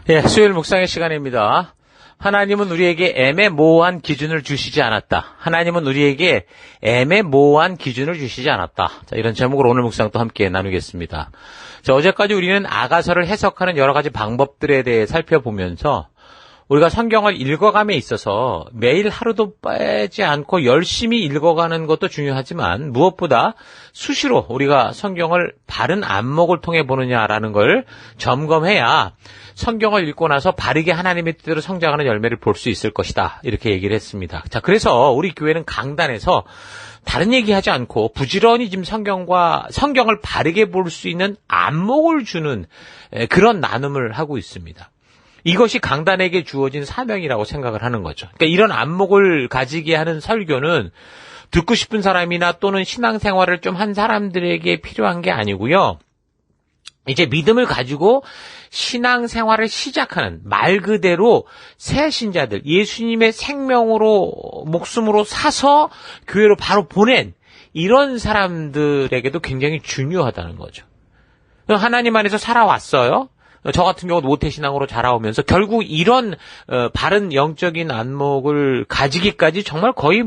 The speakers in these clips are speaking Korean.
예, 수요일 묵상의 시간입니다. 하나님은 우리에게 애매모호한 기준을 주시지 않았다. 하나님은 우리에게 애매모호한 기준을 주시지 않았다. 자, 이런 제목으로 오늘 묵상도 함께 나누겠습니다. 자, 어제까지 우리는 아가서를 해석하는 여러 가지 방법들에 대해 살펴보면서 우리가 성경을 읽어감에 있어서 매일 하루도 빼지 않고 열심히 읽어가는 것도 중요하지만 무엇보다 수시로 우리가 성경을 바른 안목을 통해 보느냐라는 걸 점검해야 성경을 읽고 나서 바르게 하나님의 뜻대로 성장하는 열매를 볼 수 있을 것이다. 이렇게 얘기를 했습니다. 자, 그래서 우리 교회는 강단에서 다른 얘기하지 않고 부지런히 지금 성경을 바르게 볼 수 있는 안목을 주는 그런 나눔을 하고 있습니다. 이것이 강단에게 주어진 사명이라고 생각을 하는 거죠. 그러니까 이런 안목을 가지게 하는 설교는 듣고 싶은 사람이나 또는 신앙생활을 좀 한 사람들에게 필요한 게 아니고요. 이제 믿음을 가지고 신앙생활을 시작하는 말 그대로 새 신자들, 예수님의 생명으로 목숨으로 사서 교회로 바로 보낸 이런 사람들에게도 굉장히 중요하다는 거죠. 하나님 안에서 살아왔어요. 저 같은 경우도 모태신앙으로 자라오면서 결국 이런 바른 영적인 안목을 가지기까지 정말 거의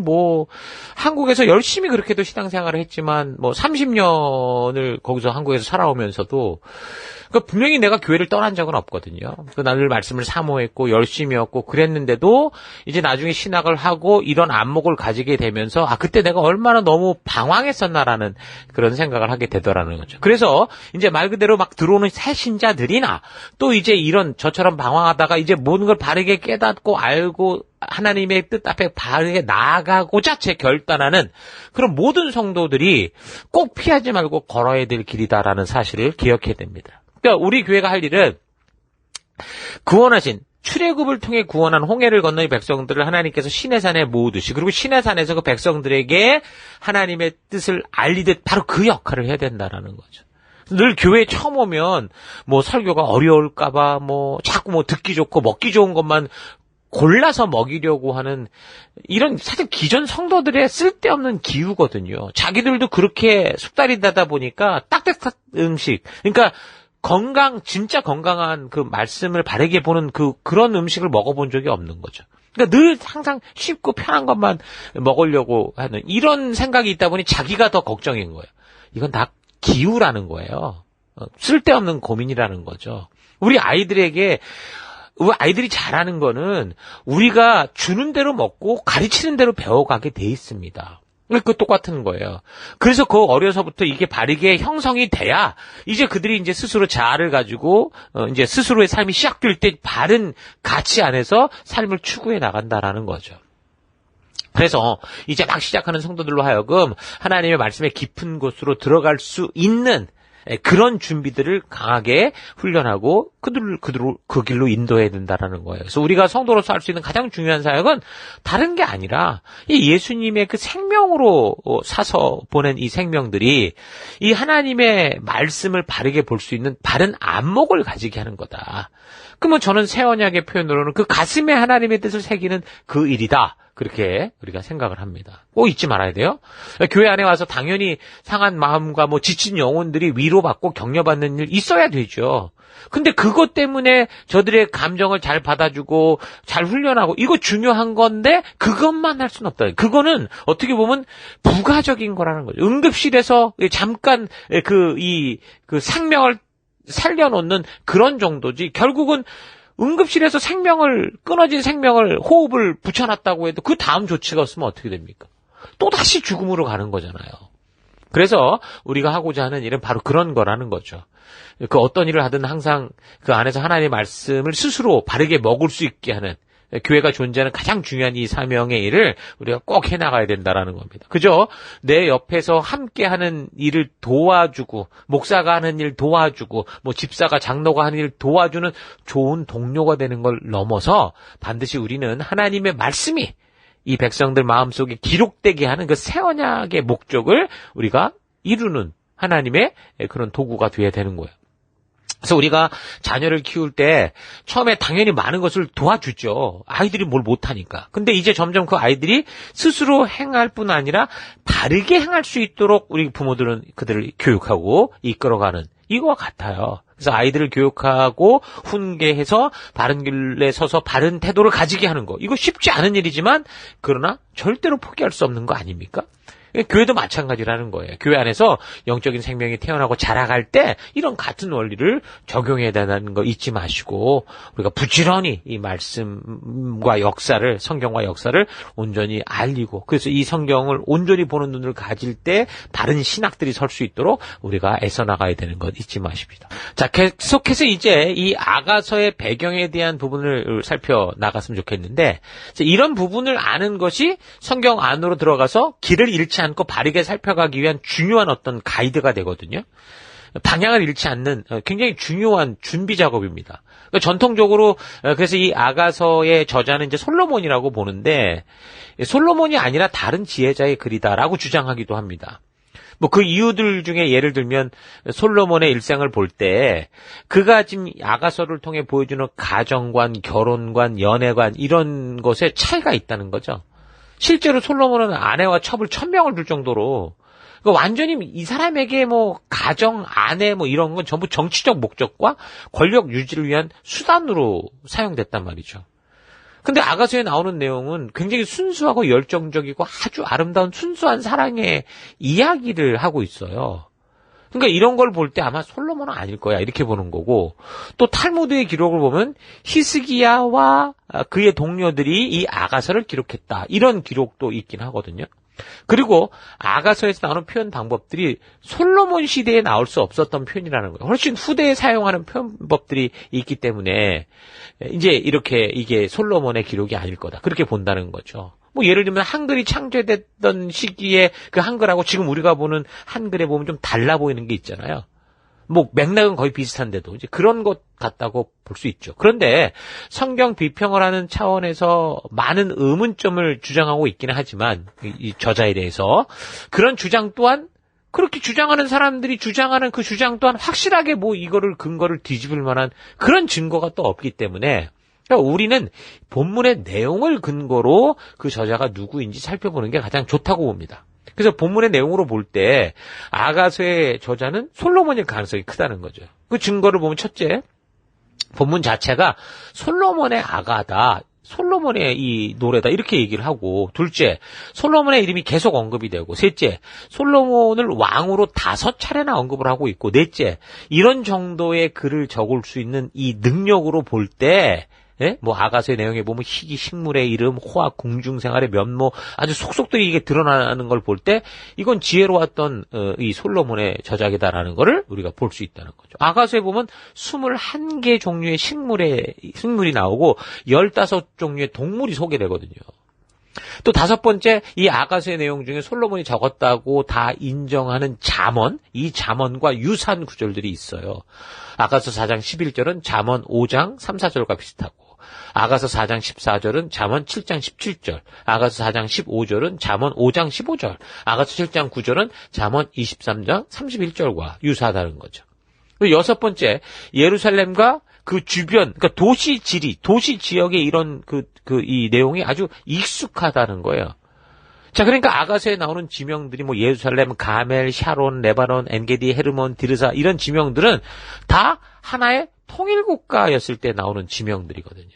한국에서 열심히 그렇게도 신앙생활을 했지만 30년을 거기서 한국에서 살아오면서도 그러니까 분명히 내가 교회를 떠난 적은 없거든요. 늘 말씀을 사모했고 열심히였고 그랬는데도 이제 나중에 신학을 하고 이런 안목을 가지게 되면서 그때 내가 얼마나 너무 방황했었나라는 그런 생각을 하게 되더라는 거죠. 그래서 이제 말 그대로 막 들어오는 새 신자들이나 또 이제 이런 저처럼 방황하다가 이제 모든 걸 바르게 깨닫고 알고 하나님의 뜻 앞에 바르게 나아가고자 결단하는 그런 모든 성도들이 꼭 피하지 말고 걸어야 될 길이다라는 사실을 기억해야 됩니다. 그러니까 우리 교회가 할 일은 구원하신 출애굽을 통해 구원한 홍해를 건너 이 백성들을 하나님께서 시내산에 모으듯이 그리고 시내산에서 그 백성들에게 하나님의 뜻을 알리듯 바로 그 역할을 해야 된다라는 거죠. 늘 교회에 처음 오면 설교가 어려울까봐 자꾸 듣기 좋고 먹기 좋은 것만 골라서 먹이려고 하는 이런 사실 기존 성도들의 쓸데없는 기우거든요. 자기들도 그렇게 숙달이다 보니까 딱딱한 음식, 그러니까 진짜 건강한 그 말씀을 바르게 보는 그런 음식을 먹어본 적이 없는 거죠. 그러니까 늘 항상 쉽고 편한 것만 먹으려고 하는 이런 생각이 있다 보니 자기가 더 걱정인 거예요. 이건 다 기우라는 거예요. 쓸데없는 고민이라는 거죠. 우리 아이들이 잘하는 거는 우리가 주는 대로 먹고 가르치는 대로 배워가게 돼 있습니다. 그 똑같은 거예요. 그래서 어려서부터 이게 바르게 형성이 돼야 이제 그들이 이제 스스로 자아를 가지고 이제 스스로의 삶이 시작될 때 바른 가치 안에서 삶을 추구해 나간다라는 거죠. 그래서 이제 막 시작하는 성도들로 하여금 하나님의 말씀의 깊은 곳으로 들어갈 수 있는 그런 준비들을 강하게 훈련하고 그 길로 인도해야 된다라는 거예요. 그래서 우리가 성도로서 할 수 있는 가장 중요한 사역은 다른 게 아니라 이 예수님의 그 생명으로 사서 보낸 이 생명들이 이 하나님의 말씀을 바르게 볼 수 있는 바른 안목을 가지게 하는 거다. 그러면 저는 새 언약의 표현으로는 그 가슴에 하나님의 뜻을 새기는 그 일이다. 그렇게 우리가 생각을 합니다. 꼭 잊지 말아야 돼요. 교회 안에 와서 당연히 상한 마음과 지친 영혼들이 위로받고 격려받는 일 있어야 되죠. 근데 그것 때문에 저들의 감정을 잘 받아주고 잘 훈련하고 이거 중요한 건데 그것만 할 수는 없다. 그거는 어떻게 보면 부가적인 거라는 거죠. 응급실에서 잠깐 그 생명을 살려놓는 그런 정도지 결국은 응급실에서 끊어진 생명을 호흡을 붙여놨다고 해도 그 다음 조치가 없으면 어떻게 됩니까? 또다시 죽음으로 가는 거잖아요. 그래서 우리가 하고자 하는 일은 바로 그런 거라는 거죠. 그 어떤 일을 하든 항상 그 안에서 하나님의 말씀을 스스로 바르게 먹을 수 있게 하는 교회가 존재하는 가장 중요한 이 사명의 일을 우리가 꼭 해나가야 된다라는 겁니다. 그죠? 내 옆에서 함께하는 일을 도와주고 목사가 하는 일 도와주고 집사가 장로가 하는 일 도와주는 좋은 동료가 되는 걸 넘어서 반드시 우리는 하나님의 말씀이 이 백성들 마음속에 기록되게 하는 그 새 언약의 목적을 우리가 이루는 하나님의 그런 도구가 되어야 되는 거예요. 그래서 우리가 자녀를 키울 때 처음에 당연히 많은 것을 도와주죠. 아이들이 뭘 못하니까. 근데 이제 점점 그 아이들이 스스로 행할 뿐 아니라 바르게 행할 수 있도록 우리 부모들은 그들을 교육하고 이끌어가는 이거와 같아요. 그래서 아이들을 교육하고 훈계해서 바른 길에 서서 바른 태도를 가지게 하는 거. 이거 쉽지 않은 일이지만 그러나 절대로 포기할 수 없는 거 아닙니까? 교회도 마찬가지라는 거예요. 교회 안에서 영적인 생명이 태어나고 자라갈 때 이런 같은 원리를 적용해야 된다는 거 잊지 마시고 우리가 부지런히 이 말씀과 역사를 성경과 역사를 온전히 알리고 그래서 이 성경을 온전히 보는 눈을 가질 때 바른 신학들이 설 수 있도록 우리가 애써 나가야 되는 것 잊지 마십니다. 자, 계속해서 이제 이 아가서의 배경에 대한 부분을 살펴나갔으면 좋겠는데 이런 부분을 아는 것이 성경 안으로 들어가서 길을 잃지 않고 바르게 살펴가기 위한 중요한 어떤 가이드가 되거든요. 방향을 잃지 않는 굉장히 중요한 준비 작업입니다. 전통적으로 그래서 이 아가서의 저자는 이제 솔로몬이라고 보는데 솔로몬이 아니라 다른 지혜자의 글이다라고 주장하기도 합니다. 뭐 그 이유들 중에 예를 들면 솔로몬의 일생을 볼 때 그가 지금 아가서를 통해 보여주는 가정관, 결혼관, 연애관 이런 것에 차이가 있다는 거죠. 실제로 솔로몬은 아내와 첩을 1000명을 둘 정도로 완전히 이 사람에게 뭐 가정, 아내 뭐 이런 건 전부 정치적 목적과 권력 유지를 위한 수단으로 사용됐단 말이죠. 근데 아가서에 나오는 내용은 굉장히 순수하고 열정적이고 아주 아름다운 순수한 사랑의 이야기를 하고 있어요. 그러니까 이런 걸 볼 때 아마 솔로몬은 아닐 거야 이렇게 보는 거고 또 탈무드의 기록을 보면 히스기야와 그의 동료들이 이 아가서를 기록했다 이런 기록도 있긴 하거든요. 그리고 아가서에서 나오는 표현 방법들이 솔로몬 시대에 나올 수 없었던 표현이라는 거예요. 훨씬 후대에 사용하는 표현법들이 있기 때문에 이제 이렇게 이게 솔로몬의 기록이 아닐 거다 그렇게 본다는 거죠. 뭐 예를 들면 한글이 창제됐던 시기에 그 한글하고 지금 우리가 보는 한글에 보면 좀 달라 보이는 게 있잖아요. 뭐 맥락은 거의 비슷한데도 이제 그런 것 같다고 볼 수 있죠. 그런데 성경 비평을 하는 차원에서 많은 의문점을 주장하고 있기는 하지만 이 저자에 대해서 그런 주장 또한 그렇게 주장하는 사람들이 주장하는 그 주장 또한 확실하게 뭐 이거를 근거를 뒤집을 만한 그런 증거가 또 없기 때문에 그러니까 우리는 본문의 내용을 근거로 그 저자가 누구인지 살펴보는 게 가장 좋다고 봅니다. 그래서 본문의 내용으로 볼 때 아가서의 저자는 솔로몬일 가능성이 크다는 거죠. 그 증거를 보면 첫째, 본문 자체가 솔로몬의 아가다. 솔로몬의 이 노래다 이렇게 얘기를 하고 둘째, 솔로몬의 이름이 계속 언급이 되고 셋째, 솔로몬을 왕으로 5차례나 언급을 하고 있고 넷째, 이런 정도의 글을 적을 수 있는 이 능력으로 볼 때 예? 뭐 아가서의 내용에 보면 희귀 식물의 이름, 호학, 궁중생활의 면모 아주 속속들이 이게 드러나는 걸 볼 때 이건 지혜로웠던 이 솔로몬의 저작이다라는 거를 우리가 볼 수 있다는 거죠. 아가서에 보면 21개 종류의 식물이 나오고 15종류의 동물이 소개되거든요. 또 5번째, 이 아가서의 내용 중에 솔로몬이 적었다고 다 인정하는 잠언, 이 잠언과 유사한 구절들이 있어요. 아가서 4장 11절은 잠언 5장 3, 4절과 비슷하고 아가서 4장 14절은 잠언 7장 17절, 아가서 4장 15절은 잠언 5장 15절, 아가서 7장 9절은 잠언 23장 31절과 유사하다는 거죠. 그리고 6번째, 예루살렘과 그 주변, 그러니까 도시 지역의 이런 이 내용이 아주 익숙하다는 거예요. 자, 그러니까 아가서에 나오는 지명들이 뭐 예루살렘, 가멜, 샤론, 레바논, 엔게디, 헤르몬, 디르사 이런 지명들은 다 하나의 통일국가였을 때 나오는 지명들이거든요.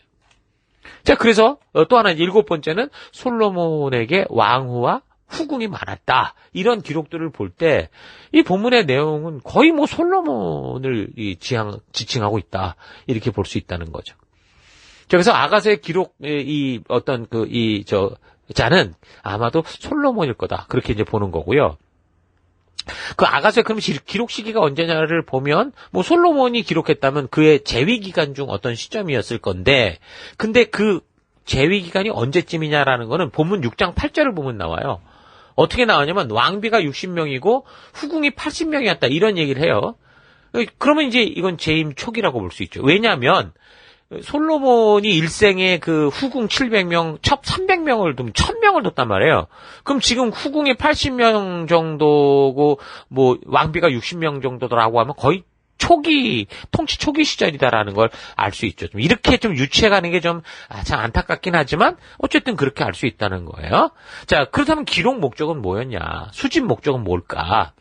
자, 그래서 또 하나 7번째는 솔로몬에게 왕후와 후궁이 많았다. 이런 기록들을 볼 때 이 본문의 내용은 거의 뭐 솔로몬을 지칭하고 있다. 이렇게 볼 수 있다는 거죠. 그래서 아가서의 기록 자는 아마도 솔로몬일 거다. 그렇게 이제 보는 거고요. 그 아가서의 그럼 기록 시기가 언제냐를 보면 뭐 솔로몬이 기록했다면 그의 재위 기간 중 어떤 시점이었을 건데 근데 그 재위 기간이 언제쯤이냐라는 거는 본문 6장 8절을 보면 나와요. 어떻게 나오냐면 왕비가 60명이고 후궁이 80명이었다. 이런 얘기를 해요. 그러면 이제 이건 재임 초기라고 볼 수 있죠. 왜냐하면 솔로몬이 일생에 그 후궁 700명, 첩 300명을 두면 1000명을 뒀단 말이에요. 그럼 지금 후궁이 80명 정도고 뭐 왕비가 60명 정도라고 하면 거의 통치 초기 시절이다라는 걸 알 수 있죠. 좀 이렇게 좀 유추해가는 게 좀 참 안타깝긴 하지만 어쨌든 그렇게 알 수 있다는 거예요. 자, 그렇다면 기록 목적은 뭐였냐? 수집 목적은 뭘까?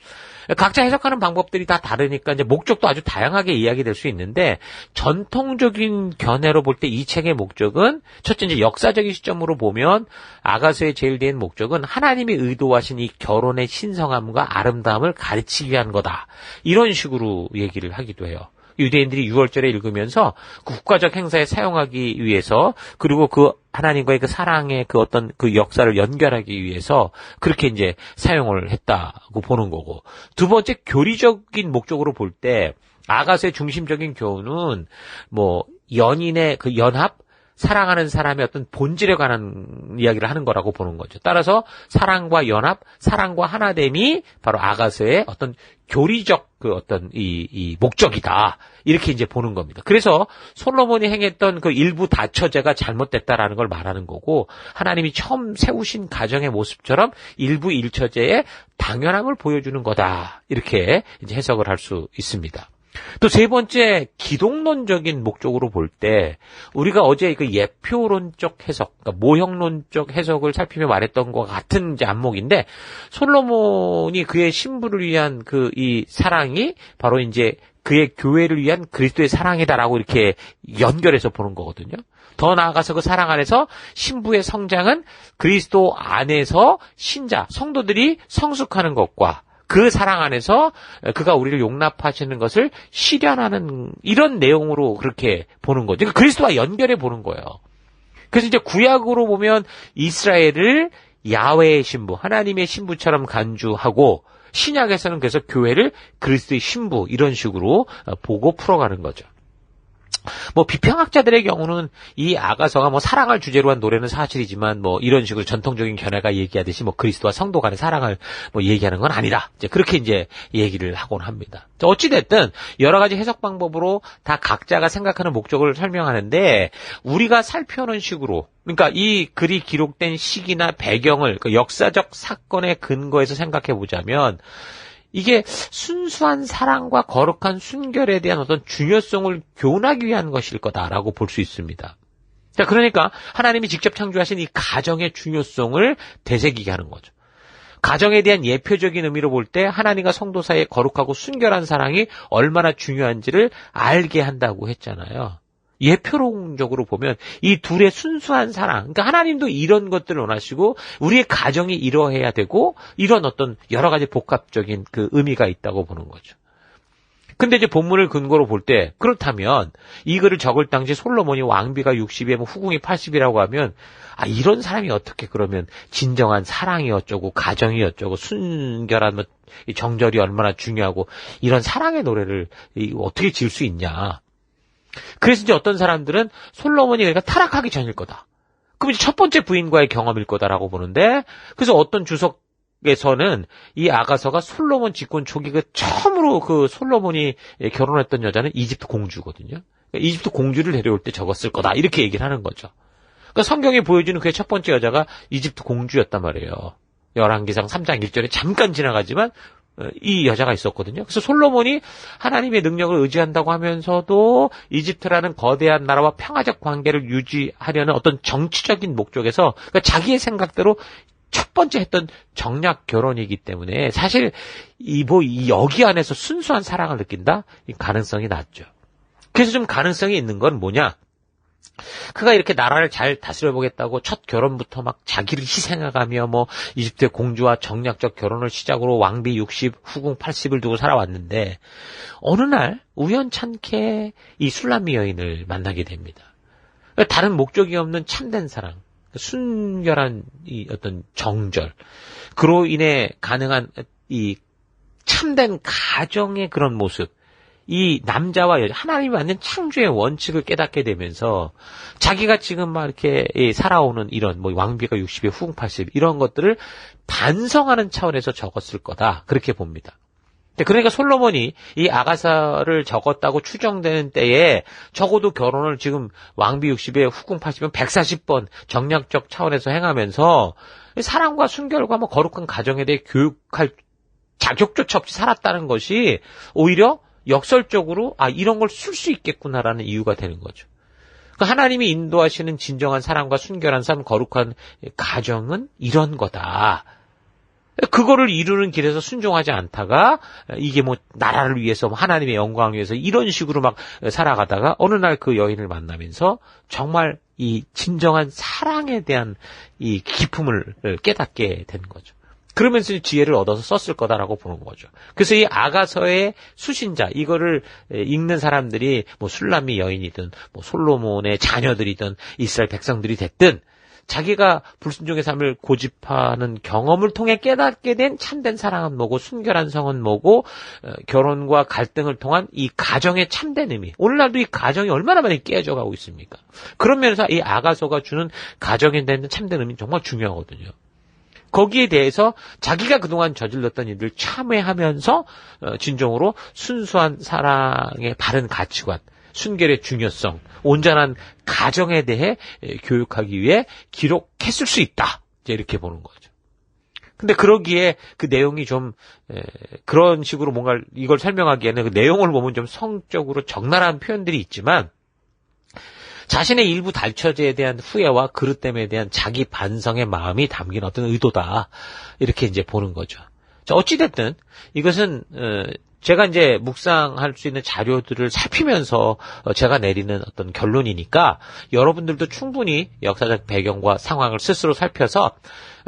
각자 해석하는 방법들이 다 다르니까 이제 목적도 아주 다양하게 이야기될 수 있는데 전통적인 견해로 볼 때 이 책의 목적은 첫째 이제 역사적인 시점으로 보면 아가서의 제일 된 목적은 하나님이 의도하신 이 결혼의 신성함과 아름다움을 가르치기 위한 거다. 이런 식으로 얘기를 하기도 해요. 유대인들이 유월절에 읽으면서 그 국가적 행사에 사용하기 위해서 그리고 그 하나님과의 그 사랑의 그 어떤 그 역사를 연결하기 위해서 그렇게 이제 사용을 했다고 보는 거고. 두 번째 교리적인 목적으로 볼 때 아가서의 중심적인 교훈은 뭐 연인의 그 연합, 사랑하는 사람의 어떤 본질에 관한 이야기를 하는 거라고 보는 거죠. 따라서 사랑과 연합, 사랑과 하나됨이 바로 아가서의 어떤 교리적 그 어떤 이 목적이다. 이렇게 이제 보는 겁니다. 그래서 솔로몬이 행했던 그 일부 다처제가 잘못됐다라는 걸 말하는 거고 하나님이 처음 세우신 가정의 모습처럼 일부 일처제의 당연함을 보여주는 거다. 이렇게 이제 해석을 할 수 있습니다. 또 세 번째 기독론적인 목적으로 볼 때 우리가 어제 그 예표론적 해석, 그러니까 모형론적 해석을 살피며 말했던 것과 같은 이제 안목인데 솔로몬이 그의 신부를 위한 그 이 사랑이 바로 이제 그의 교회를 위한 그리스도의 사랑이다라고 이렇게 연결해서 보는 거거든요. 더 나아가서 그 사랑 안에서 신부의 성장은 그리스도 안에서 신자, 성도들이 성숙하는 것과 그 사랑 안에서 그가 우리를 용납하시는 것을 실현하는 이런 내용으로 그렇게 보는 거죠. 그러니까 그리스도와 연결해 보는 거예요. 그래서 이제 구약으로 보면 이스라엘을 야훼의 신부, 하나님의 신부처럼 간주하고 신약에서는 그래서 교회를 그리스도의 신부 이런 식으로 보고 풀어가는 거죠. 뭐 비평학자들의 경우는 이 아가서가 뭐 사랑을 주제로 한 노래는 사실이지만 뭐 이런 식으로 전통적인 견해가 얘기하듯이 뭐 그리스도와 성도 간의 사랑을 뭐 얘기하는 건 아니다. 이제 그렇게 이제 얘기를 하곤 합니다. 어찌 됐든 여러 가지 해석 방법으로 다 각자가 생각하는 목적을 설명하는데 우리가 살펴오는 식으로 그러니까 이 글이 기록된 시기나 배경을 그 역사적 사건의 근거에서 생각해 보자면 이게 순수한 사랑과 거룩한 순결에 대한 어떤 중요성을 교훈하기 위한 것일 거다라고 볼 수 있습니다. 자, 그러니까 하나님이 직접 창조하신 이 가정의 중요성을 되새기게 하는 거죠. 가정에 대한 예표적인 의미로 볼 때 하나님과 성도 사이의 거룩하고 순결한 사랑이 얼마나 중요한지를 알게 한다고 했잖아요. 예표론적으로 보면 이 둘의 순수한 사랑, 그러니까 하나님도 이런 것들을 원하시고 우리의 가정이 이러해야 되고 이런 어떤 여러 가지 복합적인 그 의미가 있다고 보는 거죠. 근데 이제 본문을 근거로 볼 때 그렇다면 이 글을 적을 당시 솔로몬이 왕비가 60에 뭐 후궁이 80이라고 하면 이런 사람이 어떻게 그러면 진정한 사랑이 어쩌고 가정이 어쩌고 순결한 뭐 정절이 얼마나 중요하고 이런 사랑의 노래를 어떻게 지을 수 있냐. 그래서 이제 어떤 사람들은 솔로몬이 그러니까 타락하기 전일 거다. 그럼 이제 첫 번째 부인과의 경험일 거다라고 보는데 그래서 어떤 주석에서는 이 아가서가 솔로몬 집권 초기 그 처음으로 그 솔로몬이 결혼했던 여자는 이집트 공주거든요. 그러니까 이집트 공주를 데려올 때 적었을 거다. 이렇게 얘기를 하는 거죠. 그러니까 성경이 보여주는 그의 첫 번째 여자가 이집트 공주였단 말이에요. 열왕기상 3장 1절에 잠깐 지나가지만 이 여자가 있었거든요. 그래서 솔로몬이 하나님의 능력을 의지한다고 하면서도 이집트라는 거대한 나라와 평화적 관계를 유지하려는 어떤 정치적인 목적에서 그러니까 자기의 생각대로 첫 번째 했던 정략 결혼이기 때문에 사실 여기 안에서 순수한 사랑을 느낀다? 이 가능성이 낮죠. 그래서 좀 가능성이 있는 건 뭐냐? 그가 이렇게 나라를 잘 다스려보겠다고 첫 결혼부터 막 자기를 희생해가며 뭐 이집트의 공주와 정략적 결혼을 시작으로 왕비 60, 후궁 80을 두고 살아왔는데 어느 날 우연찮게 이 술람미 여인을 만나게 됩니다. 다른 목적이 없는 참된 사랑, 순결한 이 어떤 정절, 그로 인해 가능한 이 참된 가정의 그런 모습, 이 남자와 여자, 하나님이 만든 창조의 원칙을 깨닫게 되면서 자기가 지금 막 이렇게 살아오는 이런 뭐 왕비가 60에 후궁 80 이런 것들을 반성하는 차원에서 적었을 거다. 그렇게 봅니다. 그러니까 솔로몬이 이 아가서를 적었다고 추정되는 때에 적어도 결혼을 지금 왕비 60에 후궁 80은 140번 정략적 차원에서 행하면서 사랑과 순결과 뭐 거룩한 가정에 대해 교육할 자격조차 없이 살았다는 것이 오히려 역설적으로 이런 걸 쓸 수 있겠구나라는 이유가 되는 거죠. 그러니까 하나님이 인도하시는 진정한 사랑과 순결한 삶, 거룩한 가정은 이런 거다. 그거를 이루는 길에서 순종하지 않다가 이게 뭐 나라를 위해서 하나님의 영광을 위해서 이런 식으로 막 살아가다가 어느 날 그 여인을 만나면서 정말 이 진정한 사랑에 대한 이 기품을 깨닫게 된 거죠. 그러면서 지혜를 얻어서 썼을 거다라고 보는 거죠. 그래서 이 아가서의 수신자, 이거를 읽는 사람들이 뭐 술람미 여인이든 뭐 솔로몬의 자녀들이든 이스라엘 백성들이 됐든 자기가 불순종의 삶을 고집하는 경험을 통해 깨닫게 된 참된 사랑은 뭐고 순결한 성은 뭐고 결혼과 갈등을 통한 이 가정의 참된 의미. 오늘날도 이 가정이 얼마나 많이 깨져가고 있습니까? 그런 면에서 이 아가서가 주는 가정에 대한 참된 의미는 정말 중요하거든요. 거기에 대해서 자기가 그동안 저질렀던 일을 참회하면서 진정으로 순수한 사랑의 바른 가치관, 순결의 중요성, 온전한 가정에 대해 교육하기 위해 기록했을 수 있다. 이제 이렇게 보는 거죠. 근데 그러기에 그 내용이 좀 그런 식으로 뭔가 이걸 설명하기에는 그 내용을 보면 좀 성적으로 적나라한 표현들이 있지만 자신의 일부 달처제에 대한 후회와 그릇됨에 대한 자기 반성의 마음이 담긴 어떤 의도다. 이렇게 이제 보는 거죠. 자, 어찌됐든 이것은 제가 이제 묵상할 수 있는 자료들을 살피면서 제가 내리는 어떤 결론이니까 여러분들도 충분히 역사적 배경과 상황을 스스로 살펴서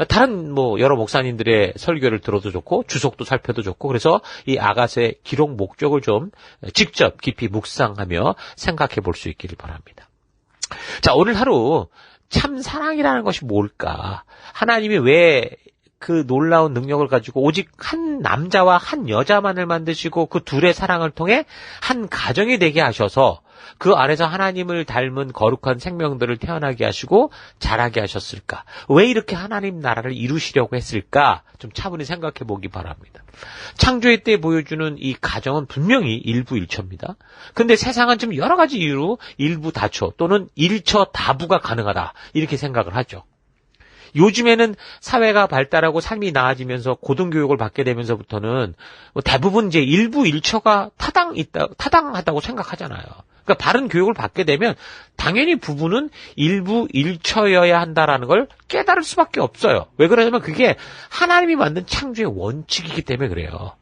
다른 뭐 여러 목사님들의 설교를 들어도 좋고 주석도 살펴도 좋고 그래서 이 아가서의 기록 목적을 좀 직접 깊이 묵상하며 생각해 볼 수 있기를 바랍니다. 자, 오늘 하루 참 사랑이라는 것이 뭘까? 하나님이 왜 그 놀라운 능력을 가지고 오직 한 남자와 한 여자만을 만드시고 그 둘의 사랑을 통해 한 가정이 되게 하셔서 그 안에서 하나님을 닮은 거룩한 생명들을 태어나게 하시고 자라게 하셨을까? 왜 이렇게 하나님 나라를 이루시려고 했을까? 좀 차분히 생각해 보기 바랍니다. 창조의 때 보여주는 이 가정은 분명히 일부일처입니다. 근데 세상은 좀 여러 가지 이유로 일부다처 또는 일처다부가 가능하다. 이렇게 생각을 하죠. 요즘에는 사회가 발달하고 삶이 나아지면서 고등교육을 받게 되면서부터는 대부분 이제 일부 일처가 타당하다고 생각하잖아요. 그러니까 바른 교육을 받게 되면 당연히 부부는 일부 일처여야 한다라는 걸 깨달을 수밖에 없어요. 왜 그러냐면 그게 하나님이 만든 창조의 원칙이기 때문에 그래요.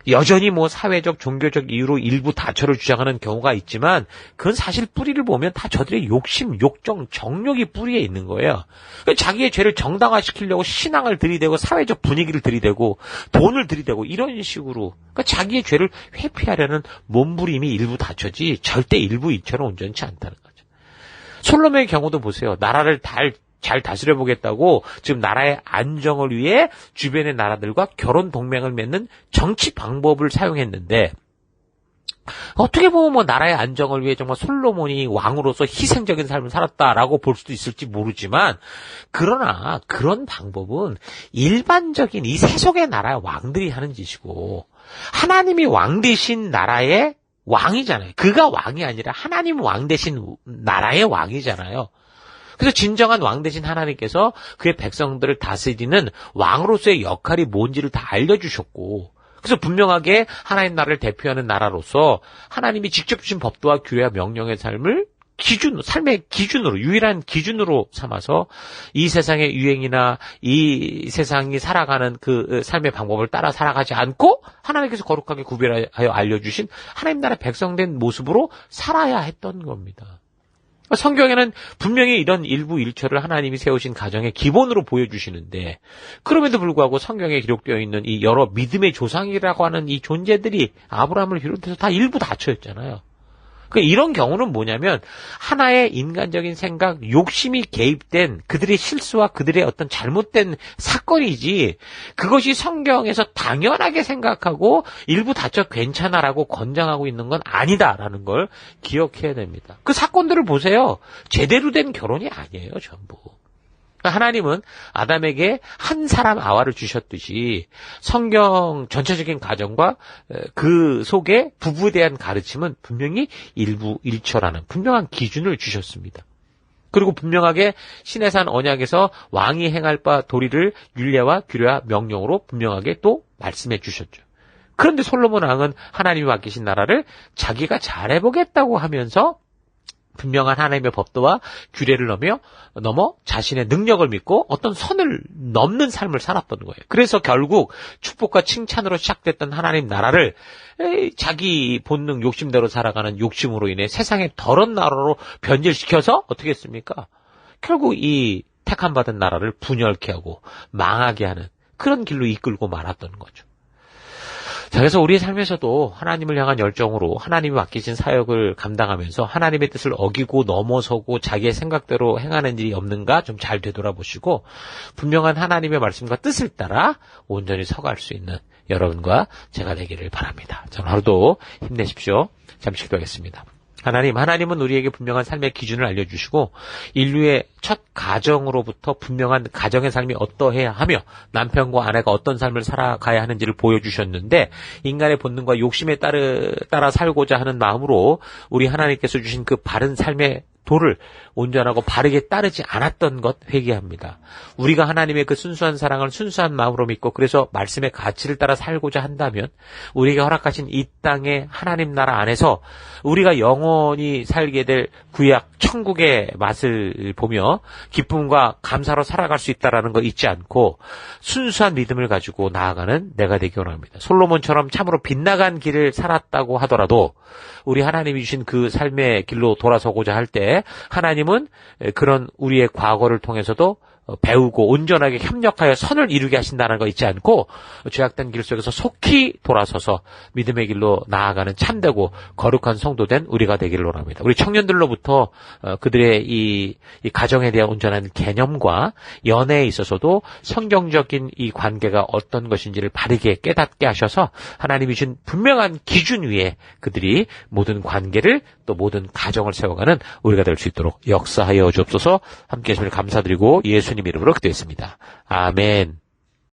여전히 뭐 사회적, 종교적 이유로 일부 다처를 주장하는 경우가 있지만 그건 사실 뿌리를 보면 다 저들의 욕심, 욕정, 정욕이 뿌리에 있는 거예요. 자기의 죄를 정당화시키려고 신앙을 들이대고 사회적 분위기를 들이대고 돈을 들이대고 이런 식으로 그러니까 자기의 죄를 회피하려는 몸부림이 일부 다처지 절대 일부 일처는 온전치 않다는 거죠. 솔로몬의 경우도 보세요. 나라를 잘 다스려보겠다고 지금 나라의 안정을 위해 주변의 나라들과 결혼 동맹을 맺는 정치 방법을 사용했는데 어떻게 보면 뭐 나라의 안정을 위해 정말 솔로몬이 왕으로서 희생적인 삶을 살았다라고 볼 수도 있을지 모르지만 그러나 그런 방법은 일반적인 이 세속의 나라의 왕들이 하는 짓이고 하나님이 왕 되신 나라의 왕이잖아요. 그가 왕이 아니라 하나님 왕 되신 나라의 왕이잖아요. 그래서 진정한 왕 되신 하나님께서 그의 백성들을 다스리는 왕으로서의 역할이 뭔지를 다 알려주셨고 그래서 분명하게 하나님 나라를 대표하는 나라로서 하나님이 직접 주신 법도와 규례와 명령의 삶을 삶의 기준으로 유일한 기준으로 삼아서 이 세상의 유행이나 이 세상이 살아가는 그 삶의 방법을 따라 살아가지 않고 하나님께서 거룩하게 구별하여 알려주신 하나님 나라 백성된 모습으로 살아야 했던 겁니다. 성경에는 분명히 이런 일부 일처를 하나님이 세우신 가정의 기본으로 보여주시는데 그럼에도 불구하고 성경에 기록되어 있는 이 여러 믿음의 조상이라고 하는 이 존재들이 아브라함을 비롯해서 다 일부 다처였잖아요. 그러니까 이런 경우는 뭐냐면 하나의 인간적인 생각, 욕심이 개입된 그들의 실수와 그들의 어떤 잘못된 사건이지 그것이 성경에서 당연하게 생각하고 일부 다쳐 괜찮아라고 권장하고 있는 건 아니다라는 걸 기억해야 됩니다. 그 사건들을 보세요. 제대로 된 결혼이 아니에요, 전부. 하나님은 아담에게 한 사람 아와를 주셨듯이 성경 전체적인 가정과 그 속에 부부에 대한 가르침은 분명히 일부 일처라는 분명한 기준을 주셨습니다. 그리고 분명하게 시내산 언약에서 왕이 행할 바 도리를 율례와 규례와 명령으로 분명하게 또 말씀해 주셨죠. 그런데 솔로몬 왕은 하나님이 맡기신 나라를 자기가 잘해보겠다고 하면서 분명한 하나님의 법도와 규례를 넘어 자신의 능력을 믿고 어떤 선을 넘는 삶을 살았던 거예요. 그래서 결국 축복과 칭찬으로 시작됐던 하나님 나라를 자기 본능 욕심대로 살아가는 욕심으로 인해 세상의 더러운 나라로 변질시켜서 어떻게 했습니까? 결국 이 택함 받은 나라를 분열케 하고 망하게 하는 그런 길로 이끌고 말았던 거죠. 자, 그래서 우리의 삶에서도 하나님을 향한 열정으로 하나님이 맡기신 사역을 감당하면서 하나님의 뜻을 어기고 넘어서고 자기의 생각대로 행하는 일이 없는가 좀 잘 되돌아보시고 분명한 하나님의 말씀과 뜻을 따라 온전히 서갈 수 있는 여러분과 제가 되기를 바랍니다. 자, 하루도 힘내십시오. 잠시 기도하겠습니다. 하나님은 우리에게 분명한 삶의 기준을 알려주시고 인류의 첫 가정으로부터 분명한 가정의 삶이 어떠해야 하며 남편과 아내가 어떤 삶을 살아가야 하는지를 보여주셨는데 인간의 본능과 욕심에 따라 살고자 하는 마음으로 우리 하나님께서 주신 그 바른 삶의 도를 온전하고 바르게 따르지 않았던 것 회개합니다. 우리가 하나님의 그 순수한 사랑을 순수한 마음으로 믿고 그래서 말씀의 가치를 따라 살고자 한다면 우리에게 허락하신 이 땅의 하나님 나라 안에서 우리가 영원히 살게 될 구약 천국의 맛을 보며 기쁨과 감사로 살아갈 수 있다는 거 잊지 않고 순수한 믿음을 가지고 나아가는 내가 되기 원합니다. 솔로몬처럼 참으로 빗나간 길을 살았다고 하더라도 우리 하나님이 주신 그 삶의 길로 돌아서고자 할 때 하나님은 그런 우리의 과거를 통해서도 배우고 온전하게 협력하여 선을 이루게 하신다는 거 잊지 않고 죄악된 길 속에서 속히 돌아서서 믿음의 길로 나아가는 참되고 거룩한 성도된 우리가 되기를 원합니다. 우리 청년들로부터 그들의 이 가정에 대한 온전한 개념과 연애에 있어서도 성경적인 이 관계가 어떤 것인지를 바르게 깨닫게 하셔서 하나님이 준 분명한 기준 위에 그들이 모든 관계를 또 모든 가정을 세워가는 우리가 될 수 있도록 역사하여 주옵소서. 함께해 주시면 감사드리고 예수님 이름으로 기도했습니다. 아멘.